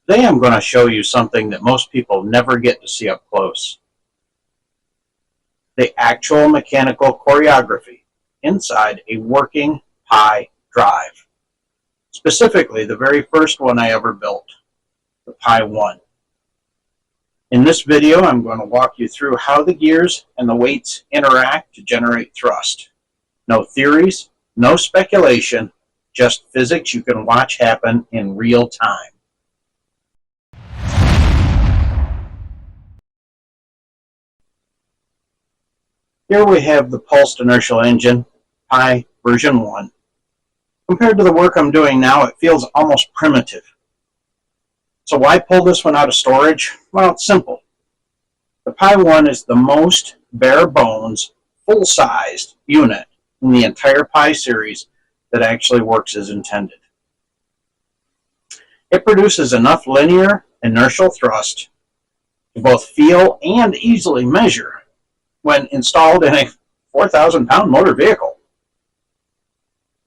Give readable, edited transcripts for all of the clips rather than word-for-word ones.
Today I'm going to show you something that most people never get to see up close. The actual mechanical choreography inside a working Pi drive. Specifically, the very first one I ever built, the Pi 1. In this video, I'm going to walk you through how the gears and the weights interact to generate thrust. No theories, no speculation, just physics you can watch happen in real time. Here we have the Pulsed Inertial Engine, Pi version 1. Compared to the work I'm doing now, it feels almost primitive. So why pull this one out of storage? Well, it's simple. The Pi 1 is the most bare bones, full-sized unit in the entire Pi series that actually works as intended. It produces enough linear inertial thrust to both feel and easily measure when installed in a 4,000-pound motor vehicle.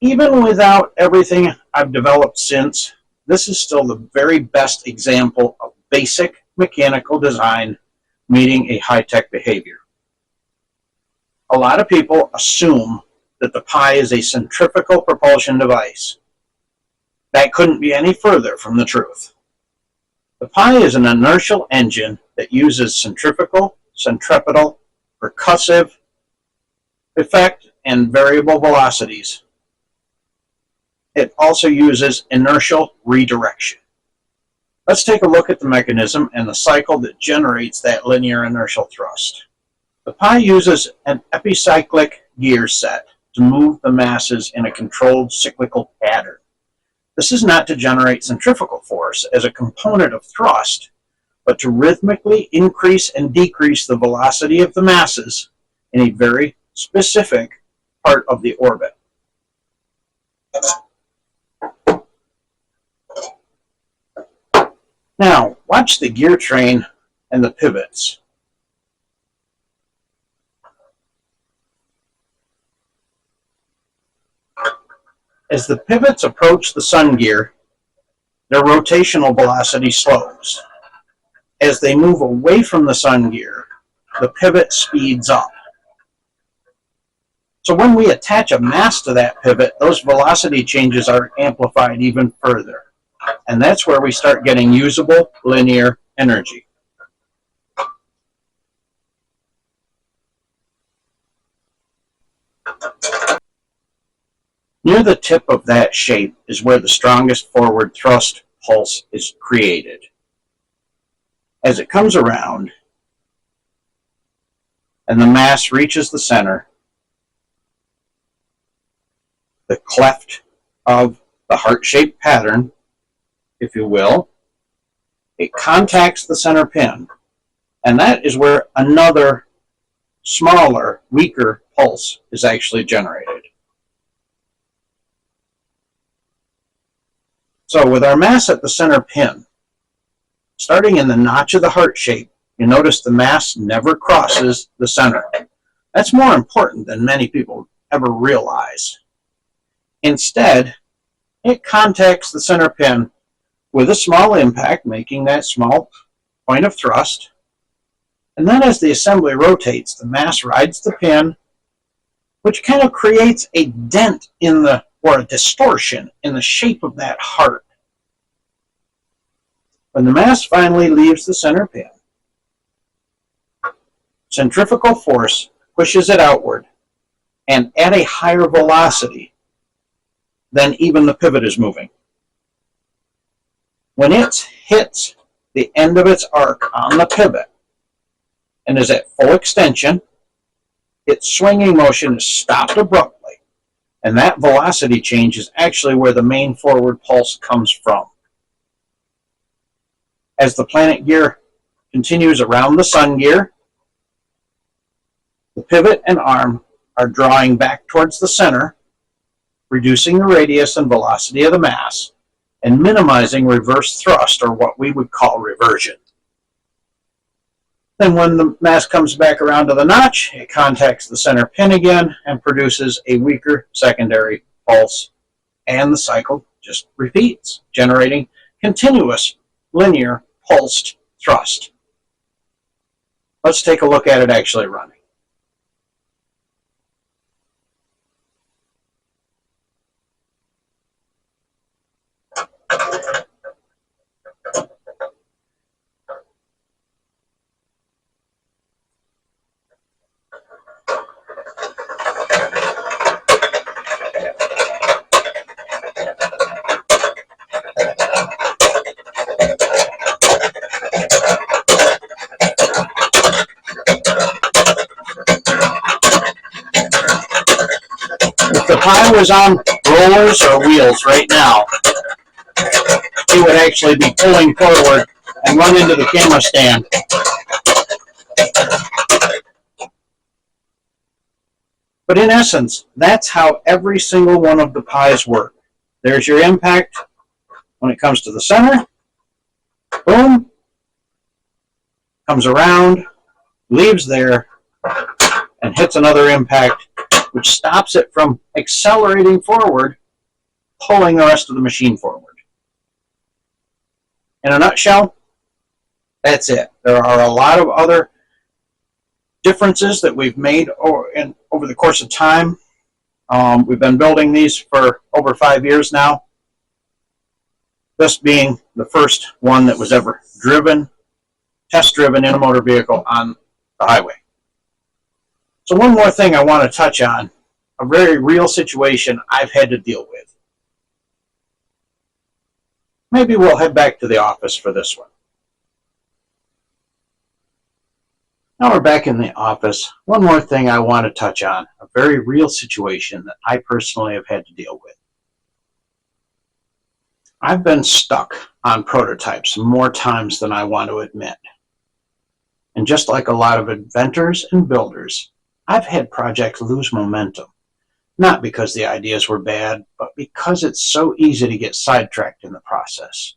Even without everything I've developed since, this is still the very best example of basic mechanical design meeting a high-tech behavior. A lot of people assume that the Pi is a centrifugal propulsion device. That couldn't be any further from the truth. The Pi is an inertial engine that uses centrifugal, centripetal, percussive effect, and variable velocities. It also uses inertial redirection. Let's take a look at the mechanism and the cycle that generates that linear inertial thrust. The Pi uses an epicyclic gear set to move the masses in a controlled cyclical pattern. This is not to generate centrifugal force as a component of thrust, but to rhythmically increase and decrease the velocity of the masses in a very specific part of the orbit. Now, watch the gear train and the pivots. As the pivots approach the sun gear, their rotational velocity slows. As they move away from the sun gear, the pivot speeds up. So when we attach a mass to that pivot, those velocity changes are amplified even further. And that's where we start getting usable linear energy. Near the tip of that shape is where the strongest forward thrust pulse is created. As it comes around and the mass reaches the center, the cleft of the heart-shaped pattern, if you will, it contacts the center pin, and that is where another smaller, weaker pulse is actually generated. So with our mass at the center pin, starting in the notch of the heart shape, you notice the mass never crosses the center. That's more important than many people ever realize. Instead, it contacts the center pin with a small impact, making that small point of thrust. And then as the assembly rotates, the mass rides the pin, which kind of creates a dent in the, or a distortion in the shape of that heart. When the mass finally leaves the center pin, centrifugal force pushes it outward and at a higher velocity than even the pivot is moving. When it hits the end of its arc on the pivot and is at full extension, its swinging motion is stopped abruptly, and that velocity change is actually where the main forward pulse comes from. As the planet gear continues around the sun gear, the pivot and arm are drawing back towards the center, reducing the radius and velocity of the mass, and minimizing reverse thrust, or what we would call reversion. Then when the mass comes back around to the notch, it contacts the center pin again and produces a weaker secondary pulse, and the cycle just repeats, generating continuous linear pulsed thrust. Let's take a look at it actually running. If the pie was on rollers or wheels right now, it would actually be pulling forward and run into the camera stand. But in essence, that's how every single one of the pies work. There's your impact when it comes to the center. Boom. Comes around, leaves there, and hits another impact, which stops it from accelerating forward, pulling the rest of the machine forward. In a nutshell, that's it. There are a lot of other differences that we've made over the course of time. We've been building these for over 5 years now. This being the first one that was ever driven, test-driven in a motor vehicle on the highway. So one more thing I want to touch on, a very real situation I've had to deal with. Maybe we'll head back to the office for this one. Now we're back in the office. One more thing I want to touch on, a very real situation that I personally have had to deal with. I've been stuck on prototypes more times than I want to admit. And just like a lot of inventors and builders, I've had projects lose momentum. Not because the ideas were bad, but because it's so easy to get sidetracked in the process.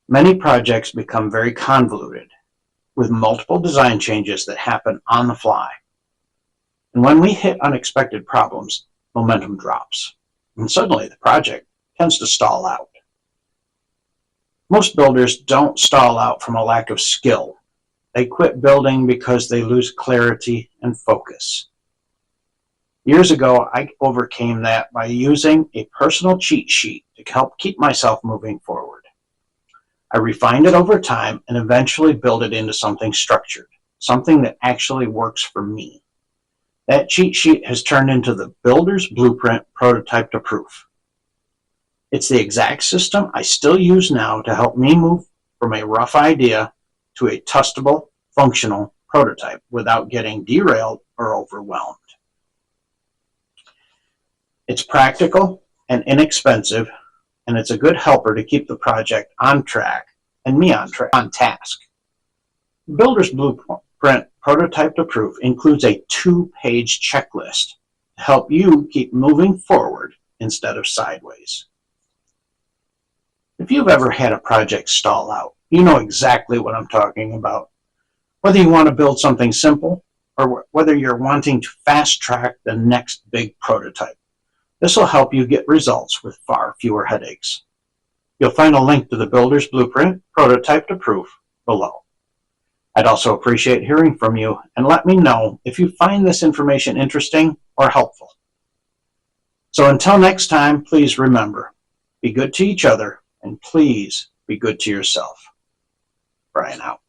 Many projects become very convoluted, with multiple design changes that happen on the fly. And when we hit unexpected problems, momentum drops, and suddenly the project tends to stall out. Most builders don't stall out from a lack of skill. They quit building because they lose clarity and focus. Years ago, I overcame that by using a personal cheat sheet to help keep myself moving forward. I refined it over time and eventually built it into something structured, something that actually works for me. That cheat sheet has turned into the Builder's Blueprint Prototype to Proof. It's the exact system I still use now to help me move from a rough idea to a testable, functional prototype without getting derailed or overwhelmed. It's practical and inexpensive, and it's a good helper to keep the project on track and me on task. Builder's Blueprint Prototype to Proof includes a 2-page checklist to help you keep moving forward instead of sideways. If you've ever had a project stall out, you know exactly what I'm talking about. Whether you want to build something simple or whether you're wanting to fast track the next big prototype, this will help you get results with far fewer headaches. You'll find a link to the Builder's Blueprint Prototype to Proof below. I'd also appreciate hearing from you, and let me know if you find this information interesting or helpful. So until next time, please remember, be good to each other, and please be good to yourself. Brian out.